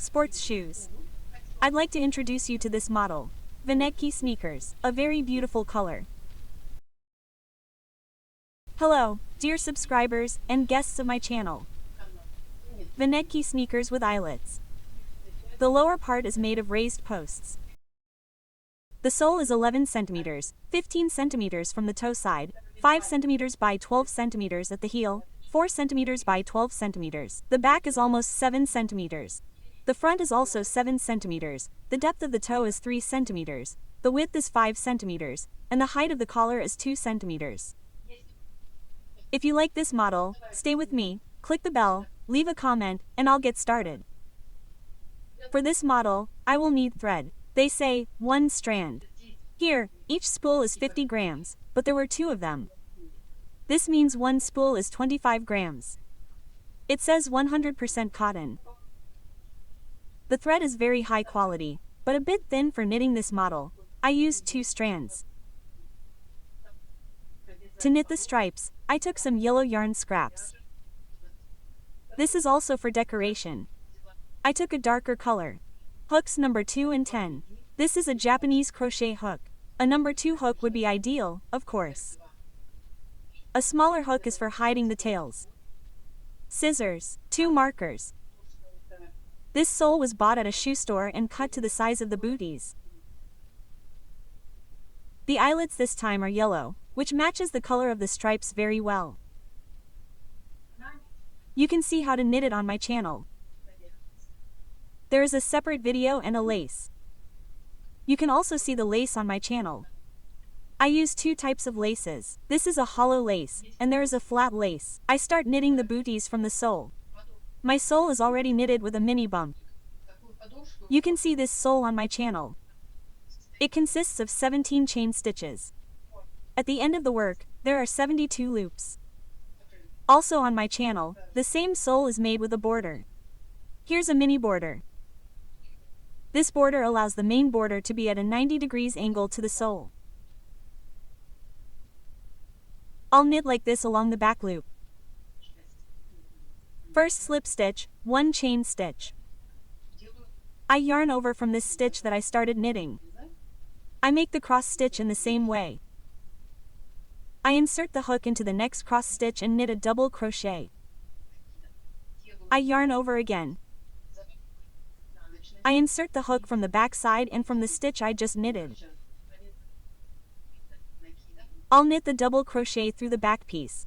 sports shoes. I'd like to introduce you to this model. Vanetki sneakers, a very beautiful color. Hello, dear subscribers and guests of my channel. Vanetki sneakers with eyelets. The lower part is made of raised posts. The sole is 11 centimeters, 15 centimeters from the toe side, 5 centimeters by 12 centimeters at the heel, 4 centimeters by 12 centimeters. The back is almost 7 centimeters. The front is also 7 centimeters, the depth of the toe is 3 centimeters, the width is 5 centimeters, and the height of the collar is 2 centimeters. If you like this model, stay with me, click the bell, leave a comment, and I'll get started. For this model, I will need thread. They say, 1 strand. Here, each spool is 50 grams, but there were 2 of them. This means 1 spool is 25 grams. It says 100% cotton. The thread is very high quality, but a bit thin for knitting this model. I used 2 strands. To knit the stripes, I took some yellow yarn scraps. This is also for decoration. I took a darker color. Hooks number 2 and 10. This is a Japanese crochet hook. A number 2 hook would be ideal, of course. A smaller hook is for hiding the tails. Scissors, 2 markers. This sole was bought at a shoe store and cut to the size of the booties. The eyelets this time are yellow, which matches the color of the stripes very well. You can see how to knit it on my channel. There is a separate video and a lace. You can also see the lace on my channel. I use 2 types of laces. This is a hollow lace, and there is a flat lace. I start knitting the booties from the sole. My sole is already knitted with a mini bump. You can see this sole on my channel. It consists of 17 chain stitches. At the end of the work, there are 72 loops. Also on my channel, the same sole is made with a border. Here's a mini border. This border allows the main border to be at a 90 degrees angle to the sole. I'll knit like this along the back loop. First slip stitch, 1 chain stitch. I yarn over from this stitch that I started knitting. I make the cross stitch in the same way. I insert the hook into the next cross stitch and knit a double crochet. I yarn over again. I insert the hook from the back side and from the stitch I just knitted. I'll knit the double crochet through the back piece.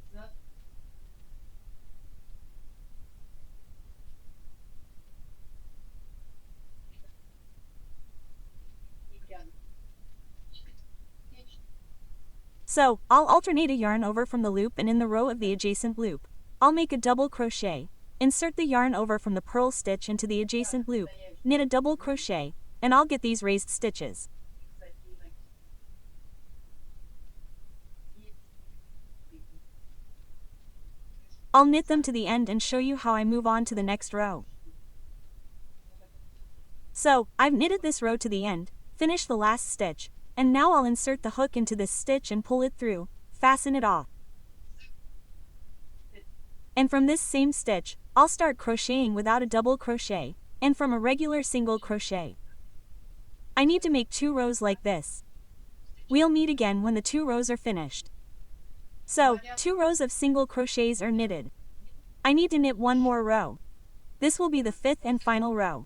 So, I'll alternate a yarn over from the loop and in the row of the adjacent loop. I'll make a double crochet. Insert the yarn over from the purl stitch into the adjacent loop, knit a double crochet, and I'll get these raised stitches. I'll knit them to the end and show you how I move on to the next row. So, I've knitted this row to the end, finished the last stitch, and now I'll insert the hook into this stitch and pull it through, fasten it off. And from this same stitch, I'll start crocheting without a double crochet, and from a regular single crochet. I need to make 2 rows like this. We'll meet again when the 2 rows are finished. So, 2 rows of single crochets are knitted. I need to knit 1 more row. This will be the 5th and final row.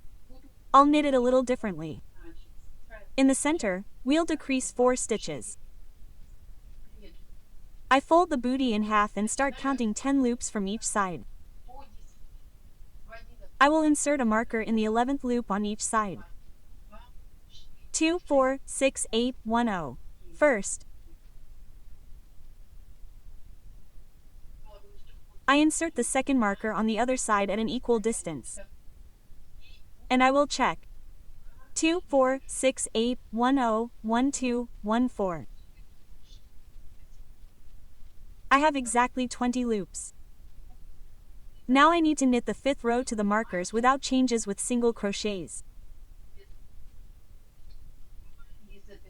I'll knit it a little differently. In the center, we'll decrease 4 stitches. I fold the bootie in half and start counting 10 loops from each side. I will insert a marker in the 11th loop on each side. 2, 4, 6, 8, 1, 0. First, I insert the second marker on the other side at an equal distance. And I will check. 2, 4, 6, 8, 1, 0, 1, 2, 1, 4. I have exactly 20 loops. Now I need to knit the 5th row to the markers without changes with single crochets.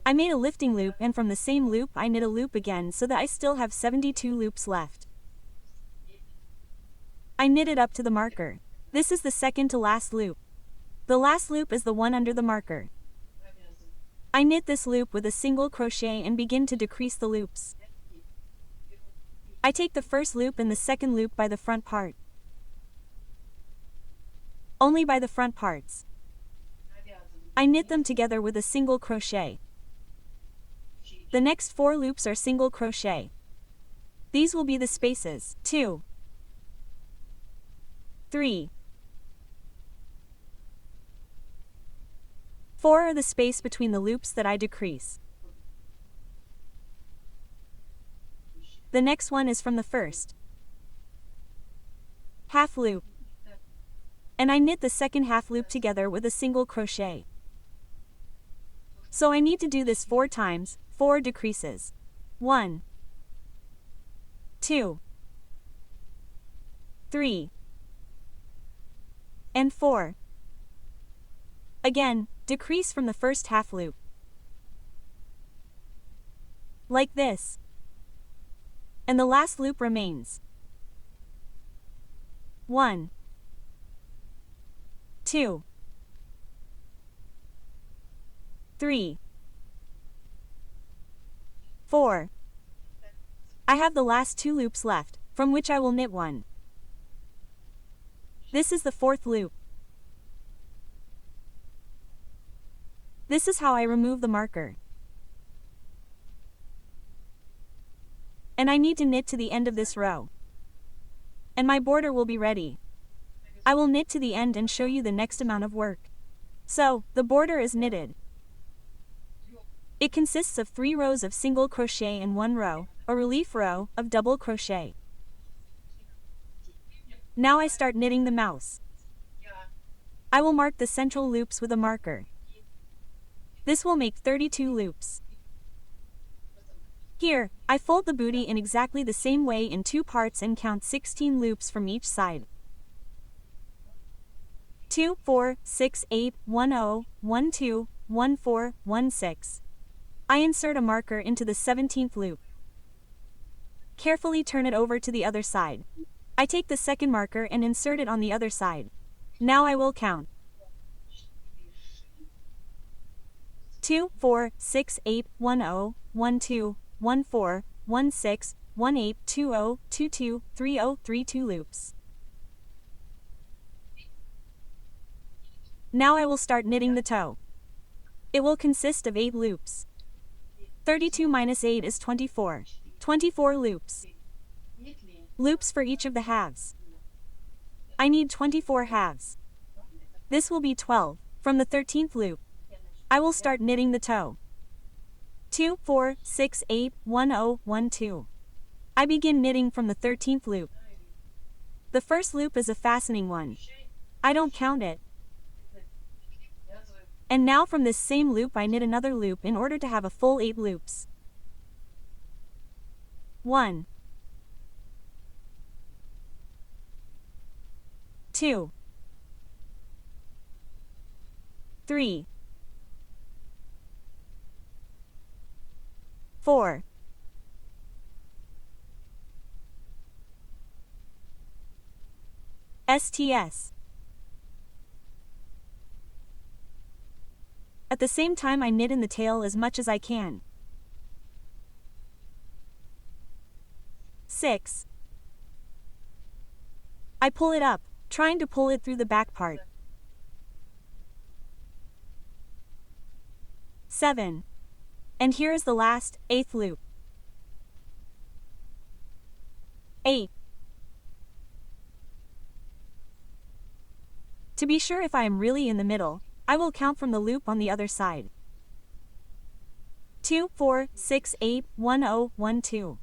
I made a lifting loop and from the same loop I knit a loop again so that I still have 72 loops left. I knit it up to the marker. This is the second to last loop. The last loop is the one under the marker. I knit this loop with a single crochet and begin to decrease the loops. I take the first loop and the second loop by the front part. Only by the front parts. I knit them together with a single crochet. The next 4 loops are single crochet. These will be the spaces. 2, 3, 4 are the space between the loops that I decrease. The next one is from the first half loop. And I knit the second half loop together with a single crochet. So I need to do this 4 times, 4 decreases. 1, 2, 3, and 4. Again, decrease from the first half loop. Like this. And the last loop remains. 1, 2, 3, 4. I have the last 2 loops left, from which I will knit 1. This is the 4th loop. This is how I remove the marker. And I need to knit to the end of this row. And my border will be ready. I will knit to the end and show you the next amount of work. So, the border is knitted. It consists of 3 rows of single crochet and 1 row, a relief row, of double crochet. Now I start knitting the mouse. I will mark the central loops with a marker. This will make 32 loops. Here, I fold the booty in exactly the same way in 2 parts and count 16 loops from each side. 2, 4, 6, 8, 1, 0, 1, 2, 1, 4, 1, 6. I insert a marker into the 17th loop. Carefully turn it over to the other side. I take the second marker and insert it on the other side. Now I will count. 2, 4, 6, 8, 1, 0, 1, 2, 1, 4, 1, 6, 1, 8, 2, 0, 2, 2, 3, 0, 3, 2 loops. Now I will start knitting the toe. It will consist of 8 loops. 32 minus 8 is 24. 24 loops. Loops for each of the halves. I need 24 halves. This will be 12. From the 13th loop, I will start knitting the toe. 2, 4, 6, 8, 1, 0, 1, 2. I begin knitting from the 13th loop. The first loop is a fastening one. I don't count it. And now from this same loop I knit another loop in order to have a full 8 loops. 1, 2, 3, 4, 5. At the same time I knit in the tail as much as I can. 6. I pull it up, trying to pull it through the back part. 7. And here is the last, 8th loop. 8. To be sure if I am really in the middle, I will count from the loop on the other side. 2, 4, 6, 8, 1, 0, 1, 2.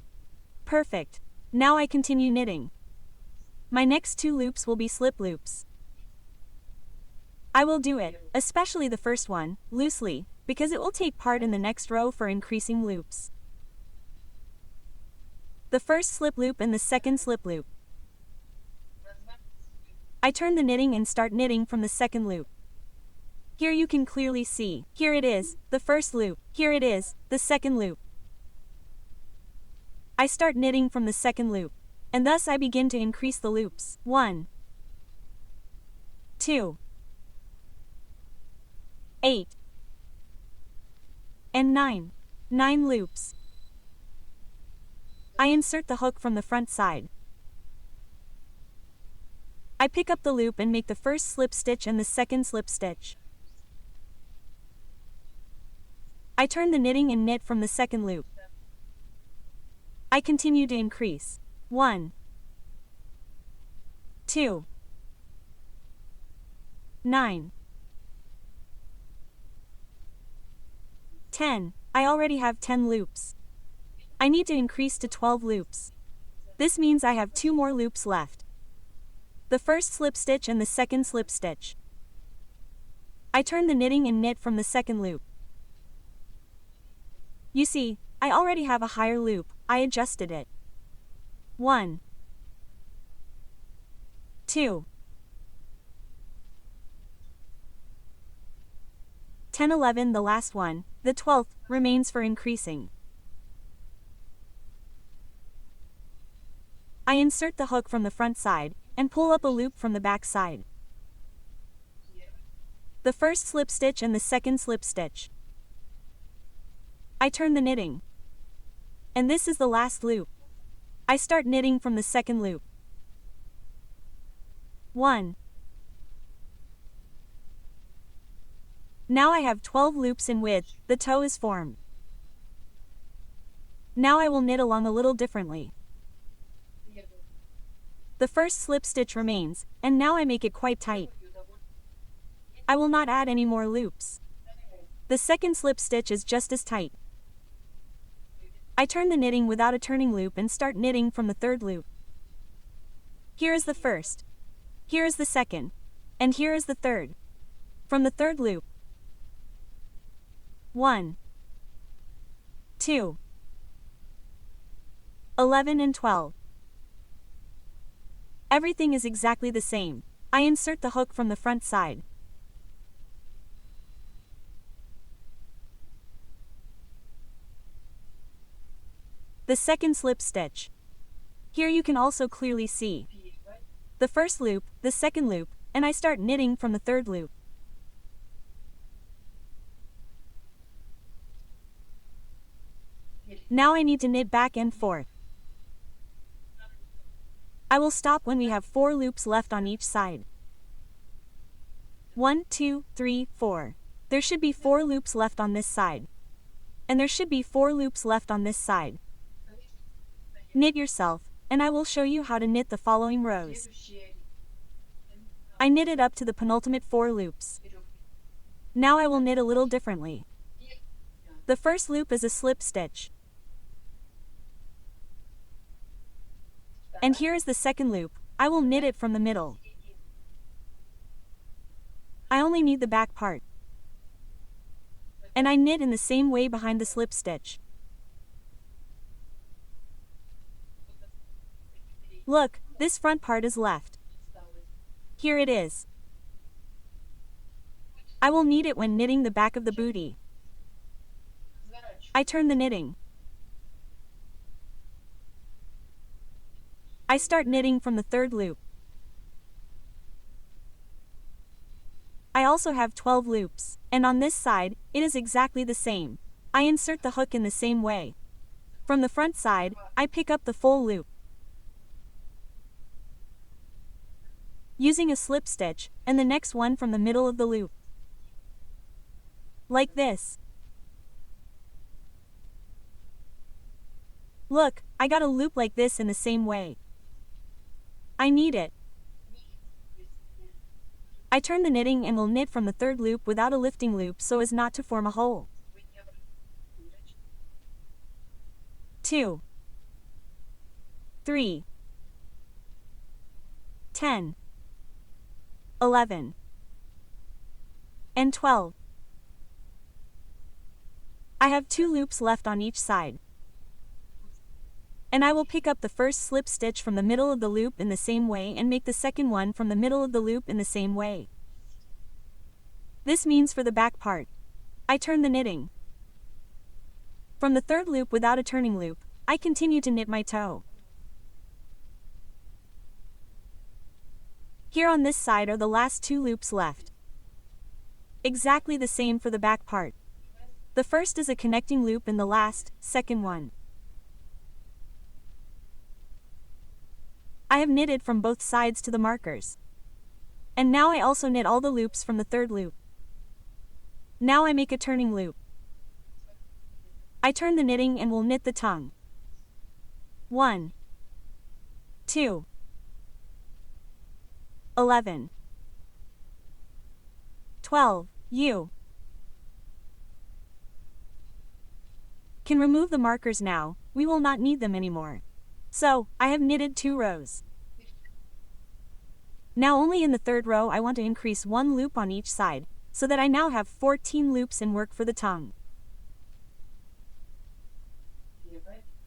Perfect. Now I continue knitting. My next 2 loops will be slip loops. I will do it, especially the first one, loosely, because it will take part in the next row for increasing loops. The first slip loop and the second slip loop. I turn the knitting and start knitting from the second loop. Here you can clearly see, here it is, the first loop, here it is, the second loop. I start knitting from the second loop, and thus I begin to increase the loops. 1, 2, 8, and 9. 9 loops. I insert the hook from the front side. I pick up the loop and make the first slip stitch and the second slip stitch. I turn the knitting and knit from the second loop. I continue to increase. 1, 2, 9, 10. I already have 10 loops. I need to increase to 12 loops. This means I have 2 more loops left. The first slip stitch and the second slip stitch. I turn the knitting and knit from the second loop. You see, I already have a higher loop. I adjusted it. 1, 2, 10, 11. The last one, the 12th, remains for increasing. I insert the hook from the front side and pull up a loop from the back side. The first slip stitch and the second slip stitch. I turn the knitting. And this is the last loop. I start knitting from the second loop. 1. Now I have 12 loops in width, the toe is formed. Now I will knit along a little differently. The first slip stitch remains, and now I make it quite tight. I will not add any more loops. The second slip stitch is just as tight. I turn the knitting without a turning loop and start knitting from the third loop. Here is the first. Here is the second. And here is the third. From the third loop. 1, 2, 11 and 12. Everything is exactly the same. I insert the hook from the front side. The second slip stitch. Here you can also clearly see the first loop, the second loop, and I start knitting from the third loop. Now I need to knit back and forth. I will stop when we have 4 loops left on each side. 1, 2, 3, 4. There should be 4 loops left on this side. And there should be 4 loops left on this side. Knit yourself, and I will show you how to knit the following rows. I knitted up to the penultimate 4 loops. Now I will knit a little differently. The first loop is a slip stitch. And here is the second loop. I will knit it from the middle. I only need the back part. And I knit in the same way behind the slip stitch. Look, this front part is left. Here it is. I will need it when knitting the back of the bootie. I turn the knitting. I start knitting from the third loop. I also have 12 loops, and on this side, it is exactly the same. I insert the hook in the same way. From the front side, I pick up the full loop. Using a slip stitch, and the next one from the middle of the loop. Like this. Look, I got a loop like this in the same way. I need it. I turn the knitting and will knit from the third loop without a lifting loop so as not to form a hole. 2, 3, 10, 11, and 12. I have 2 loops left on each side. And I will pick up the first slip stitch from the middle of the loop in the same way and make the second one from the middle of the loop in the same way. This means for the back part. I turn the knitting. From the third loop without a turning loop, I continue to knit my toe. Here on this side are the last 2 loops left. Exactly the same for the back part. The first is a connecting loop and the last, second one. I have knitted from both sides to the markers. And now I also knit all the loops from the third loop. Now I make a turning loop. I turn the knitting and will knit the tongue. 1, 2, 11, 12, you can remove the markers now, we will not need them anymore. So, I have knitted 2 rows. Now only in the third row I want to increase 1 loop on each side, so that I now have 14 loops in work for the tongue.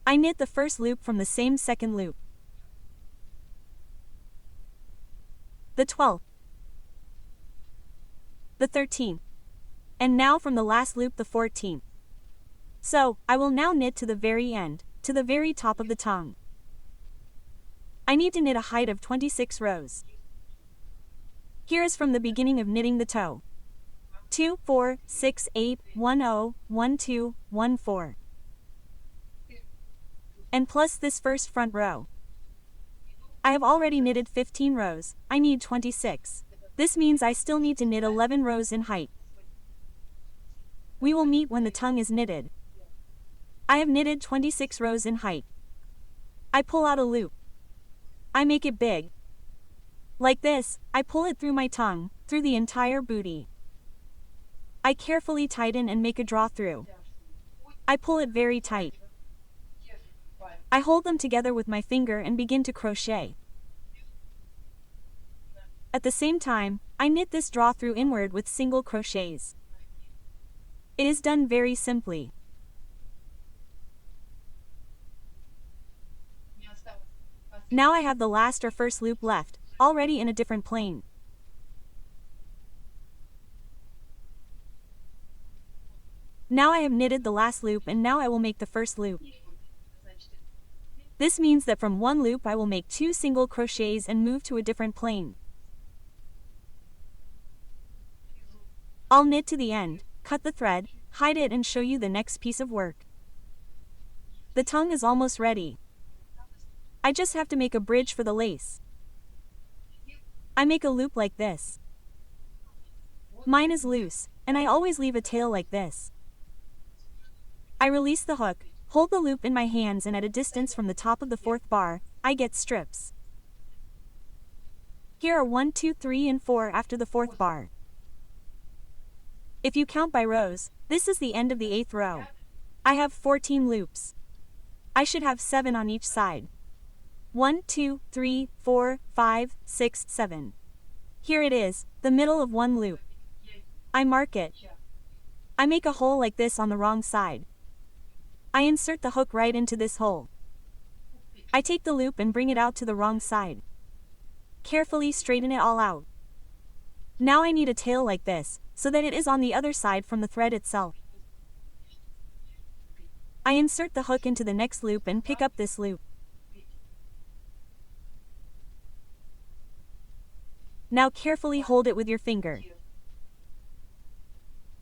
I knit the first loop from the same second loop. The 12th. The 13th. And now from the last loop the 14th. So, I will now knit to the very end, to the very top of the tongue. I need to knit a height of 26 rows. Here is from the beginning of knitting the toe. 2, 4, 6, 8, 1, 0, 1, 2, 1, 4. And plus this first front row. I have already knitted 15 rows, I need 26. This means I still need to knit 11 rows in height. We will meet when the tongue is knitted. I have knitted 26 rows in height. I pull out a loop. I make it big. Like this, I pull it through my tongue, through the entire booty. I carefully tighten and make a draw through. I pull it very tight. I hold them together with my finger and begin to crochet. At the same time, I knit this draw through inward with single crochets. It is done very simply. Now I have the last or first loop left, already in a different plane. Now I have knitted the last loop and now I will make the first loop. This means that from one loop I will make 2 single crochets and move to a different plane. I'll knit to the end, cut the thread, hide it and show you the next piece of work. The tongue is almost ready. I just have to make a bridge for the lace. I make a loop like this. Mine is loose, and I always leave a tail like this. I release the hook, hold the loop in my hands and at a distance from the top of the 4th bar, I get strips. Here are 1, 2, 3 and 4 after the 4th bar. If you count by rows, this is the end of the 8th row. I have 14 loops. I should have 7 on each side. 1, 2, 3, 4, 5, 6, 7. Here it is, the middle of one loop. I mark it. I make a hole like this on the wrong side. I insert the hook right into this hole. I take the loop and bring it out to the wrong side. Carefully straighten it all out. Now I need a tail like this, so that it is on the other side from the thread itself. I insert the hook into the next loop and pick up this loop. Now carefully hold it with your finger.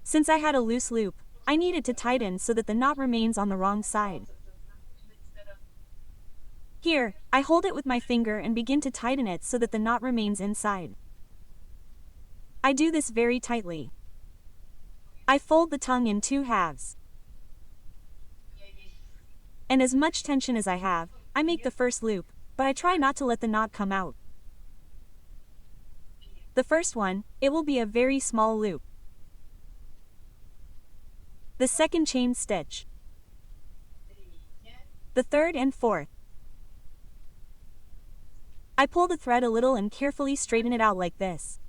Since I had a loose loop, I needed to tighten so that the knot remains on the wrong side. Here, I hold it with my finger and begin to tighten it so that the knot remains inside. I do this very tightly. I fold the tongue in 2 halves. And as much tension as I have, I make the first loop, but I try not to let the knot come out. The first one, it will be a very small loop. The second chain stitch. The third and fourth. I pull the thread a little and carefully straighten it out like this.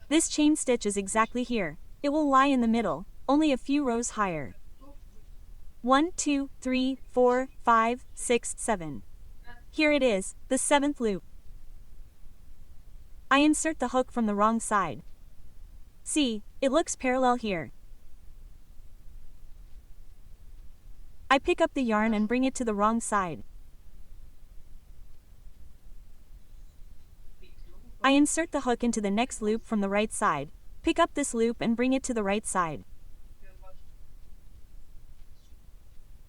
This chain stitch is exactly here. It will lie in the middle, only a few rows higher. 1, 2, 3, 4, 5, 6, 7. Here it is, the 7th loop. I insert the hook from the wrong side. See, it looks parallel here. I pick up the yarn and bring it to the wrong side. I insert the hook into the next loop from the right side. pick up this loop and bring it to the right side.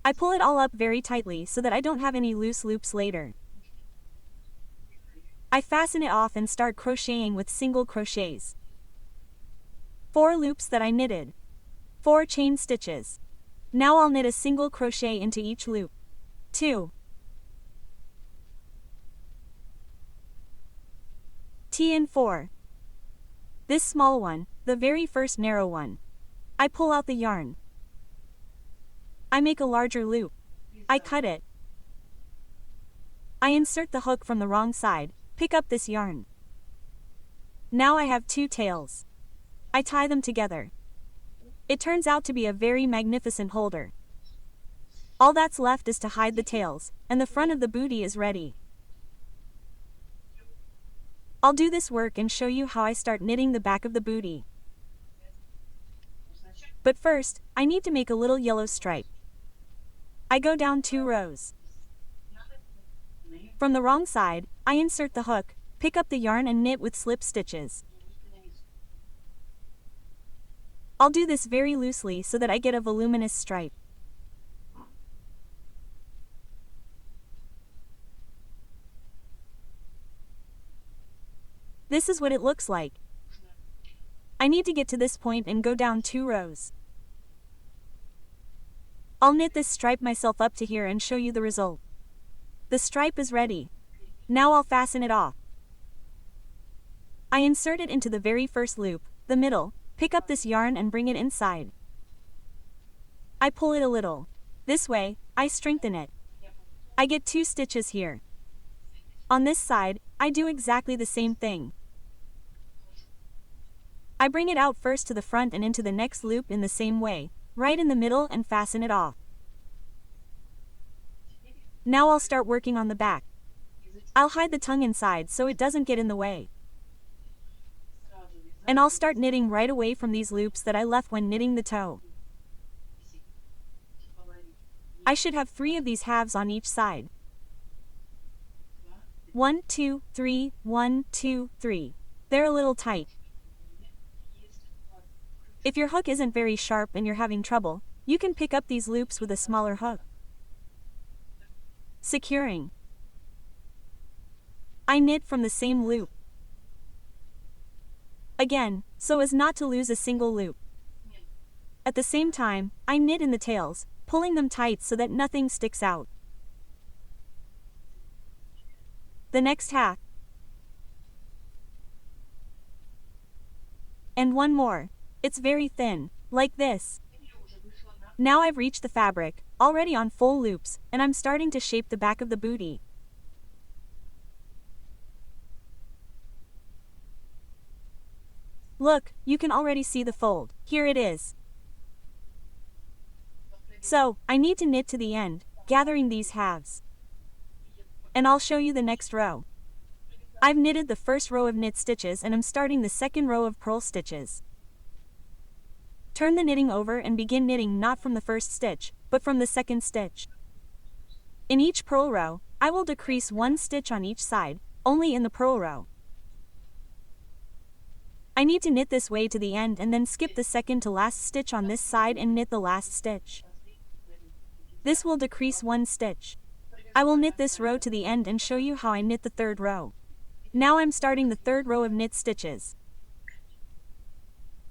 I pull it all up very tightly so that I don't have any loose loops later. I fasten it off and start crocheting with single crochets. 4 loops that I knitted. 4 chain stitches. Now I'll knit a single crochet into each loop. 2. T and 4. This small one, the very first narrow one. I pull out the yarn. I make a larger loop. I cut it. I insert the hook from the wrong side, pick up this yarn. Now I have 2 tails. I tie them together. It turns out to be a very magnificent holder. All that's left is to hide the tails, and the front of the bootie is ready. I'll do this work and show you how I start knitting the back of the bootie. But first, I need to make a little yellow stripe. I go down 2 rows. From the wrong side, I insert the hook, pick up the yarn and knit with slip stitches. I'll do this very loosely so that I get a voluminous stripe. This is what it looks like. I need to get to this point and go down 2 rows. I'll knit this stripe myself up to here and show you the result. The stripe is ready. Now I'll fasten it off. I insert it into the very first loop, the middle, pick up this yarn and bring it inside. I pull it a little. This way, I strengthen it. I get 2 stitches here. On this side, I do exactly the same thing. I bring it out first to the front and into the next loop in the same way, right in the middle and fasten it off. Now I'll start working on the back. I'll hide the tongue inside so it doesn't get in the way. And I'll start knitting right away from these loops that I left when knitting the toe. I should have 3 of these halves on each side. 1, 2, 3, 1, 2, 3. They're a little tight. If your hook isn't very sharp and you're having trouble, you can pick up these loops with a smaller hook. Securing. I knit from the same loop. Again, so as not to lose a single loop. At the same time, I knit in the tails, pulling them tight so that nothing sticks out. The next half. And one more. It's very thin, like this. Now I've reached the fabric, already on full loops, and I'm starting to shape the back of the bootie. Look, you can already see the fold. Here it is. So, I need to knit to the end, gathering these halves. And I'll show you the next row. I've knitted the first row of knit stitches and I'm starting the second row of purl stitches. Turn the knitting over and begin knitting not from the first stitch, but from the second stitch. In each purl row, I will decrease 1 stitch on each side, only in the purl row. I need to knit this way to the end and then skip the second to last stitch on this side and knit the last stitch. This will decrease 1 stitch. I will knit this row to the end and show you how I knit the third row. Now I'm starting the third row of knit stitches.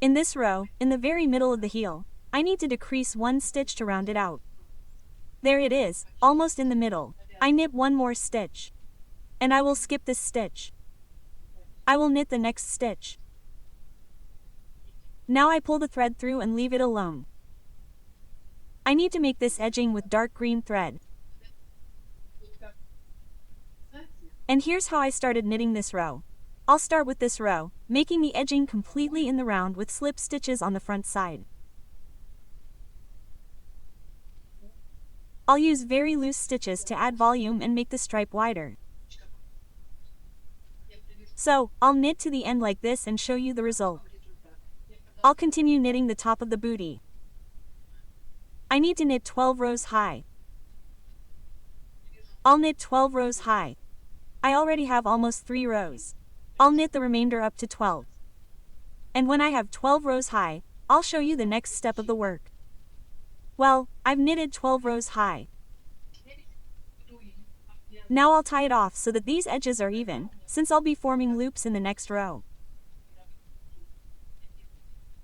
In this row, in the very middle of the heel, I need to decrease 1 stitch to round it out. There it is, almost in the middle. I knit 1 more stitch. And I will skip this stitch. I will knit the next stitch. Now I pull the thread through and leave it alone. I need to make this edging with dark green thread. And here's how I started knitting this row. I'll start with this row, making the edging completely in the round with slip stitches on the front side. I'll use very loose stitches to add volume and make the stripe wider. So, I'll knit to the end like this and show you the result. I'll continue knitting the top of the bootie. I need to knit 12 rows high. I'll knit 12 rows high. I already have almost 3 rows. I'll knit the remainder up to 12. And when I have 12 rows high, I'll show you the next step of the work. Well, I've knitted 12 rows high. Now I'll tie it off so that these edges are even, since I'll be forming loops in the next row.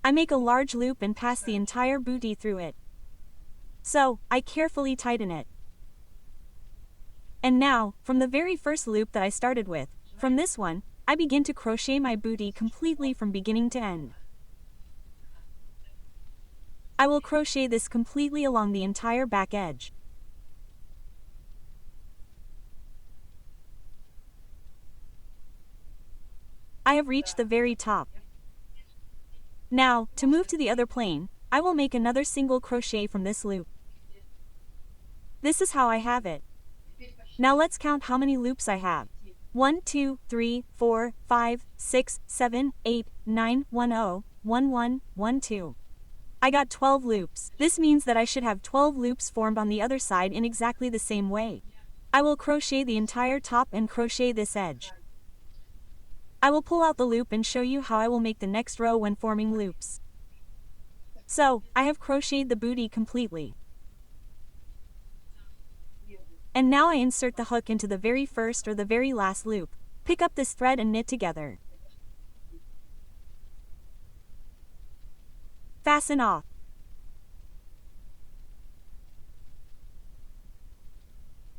I make a large loop and pass the entire bootie through it. So, I carefully tighten it. And now, from the very first loop that I started with, from this one, I begin to crochet my bootie completely from beginning to end. I will crochet this completely along the entire back edge. I have reached the very top. Now, to move to the other plane, I will make another single crochet from this loop. This is how I have it. Now let's count how many loops I have. 1, 2, 3, 4, 5, 6, 7, 8, 9, 1, 0, 1, 1, 1, 2. I got 12 loops. This means that I should have 12 loops formed on the other side in exactly the same way. I will crochet the entire top and crochet this edge. I will pull out the loop and show you how I will make the next row when forming loops. So, I have crocheted the bootie completely. And now I insert the hook into the very first or the very last loop. Pick up this thread and knit together. Fasten off.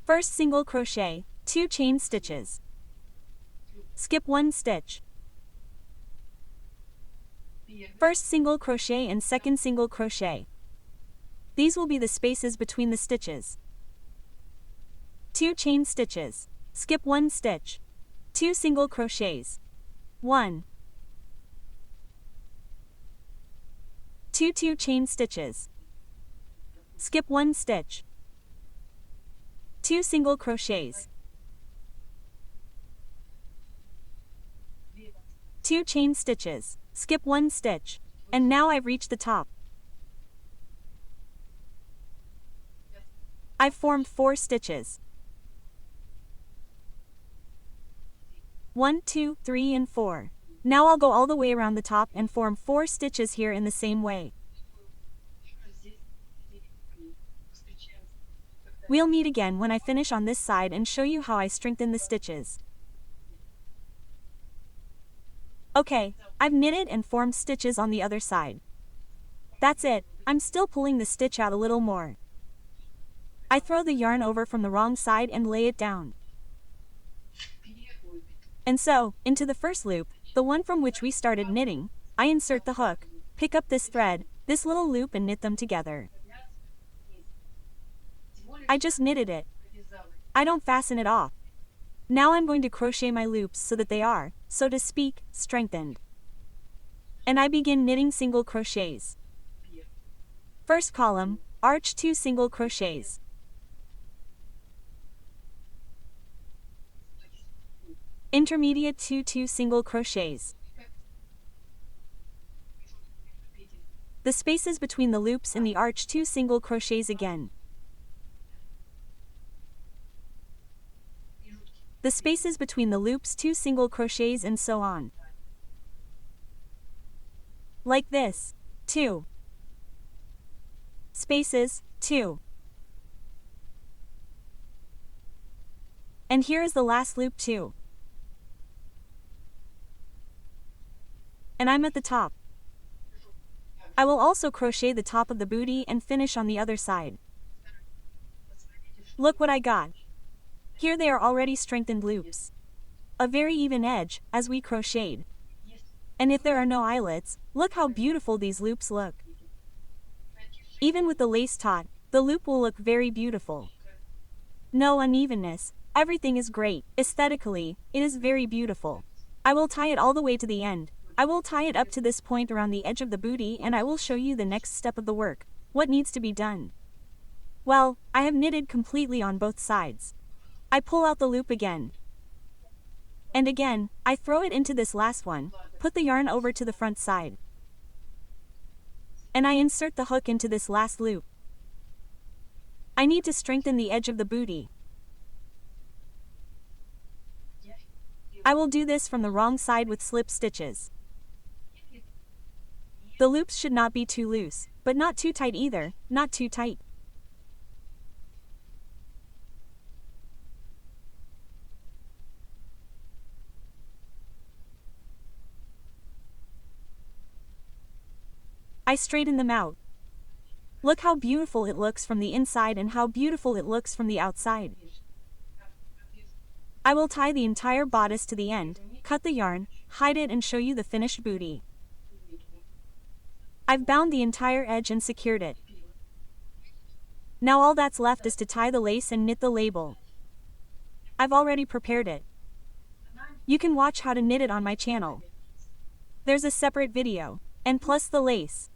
First single crochet, 2 chain stitches. Skip 1 stitch. First single crochet and second single crochet. These will be the spaces between the stitches. 2 chain stitches. Skip 1 stitch. 2 single crochets. 1. 2 chain stitches. Skip 1 stitch. 2 single crochets. 2 chain stitches. Skip 1 stitch. And now I've reached the top. I've formed 4 stitches. 1, 2, 3 and 4. Now I'll go all the way around the top and form 4 stitches here in the same way. We'll meet again when I finish on this side and show you how I strengthen the stitches. Okay, I've knitted and formed stitches on the other side. That's it, I'm still pulling the stitch out a little more. I throw the yarn over from the wrong side and lay it down. And so, into the first loop, the one from which we started knitting, I insert the hook, pick up this thread, this little loop and knit them together. I just knitted it. I don't fasten it off. Now I'm going to crochet my loops so that they are, so to speak, strengthened. And I begin knitting single crochets. First column, arch 2 single crochets. Intermediate 2 single crochets. The spaces between the loops in the arch 2 single crochets again. The spaces between the loops 2 single crochets and so on. Like this. 2 spaces, 2. And here is the last loop 2. And I'm at the top. I will also crochet the top of the bootie and finish on the other side. Look what I got. Here they are already strengthened loops. A very even edge, as we crocheted. And if there are no eyelets, look how beautiful these loops look. Even with the lace taut, the loop will look very beautiful. No unevenness, everything is great. Aesthetically, it is very beautiful. I will tie it all the way to the end. I will tie it up to this point around the edge of the bootie and I will show you the next step of the work, what needs to be done. Well, I have knitted completely on both sides. I pull out the loop again. And again, I throw it into this last one, put the yarn over to the front side. And I insert the hook into this last loop. I need to strengthen the edge of the bootie. I will do this from the wrong side with slip stitches. The loops should not be too loose, but not too tight either, not too tight. I straighten them out. Look how beautiful it looks from the inside and how beautiful it looks from the outside. I will tie the entire bodice to the end, cut the yarn, hide it and show you the finished booty. I've bound the entire edge and secured it. Now all that's left is to tie the lace and knit the label. I've already prepared it. You can watch how to knit it on my channel. There's a separate video, and plus the lace.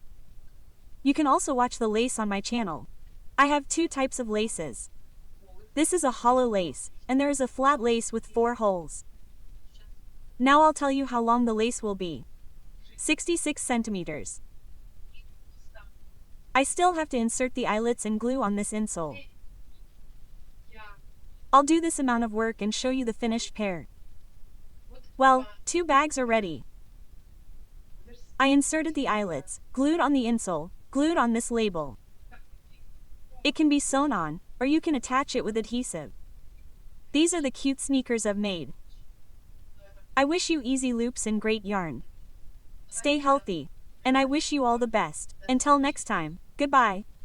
You can also watch the lace on my channel. I have two types of laces. This is a hollow lace, and there is a flat lace with 4 holes. Now I'll tell you how long the lace will be. 66 centimeters. I still have to insert the eyelets and glue on this insole. I'll do this amount of work and show you the finished pair. Well, 2 bags are ready. I inserted the eyelets, glued on the insole, glued on this label. It can be sewn on, or you can attach it with adhesive. These are the cute sneakers I've made. I wish you easy loops and great yarn. Stay healthy, and I wish you all the best. Until next time, goodbye.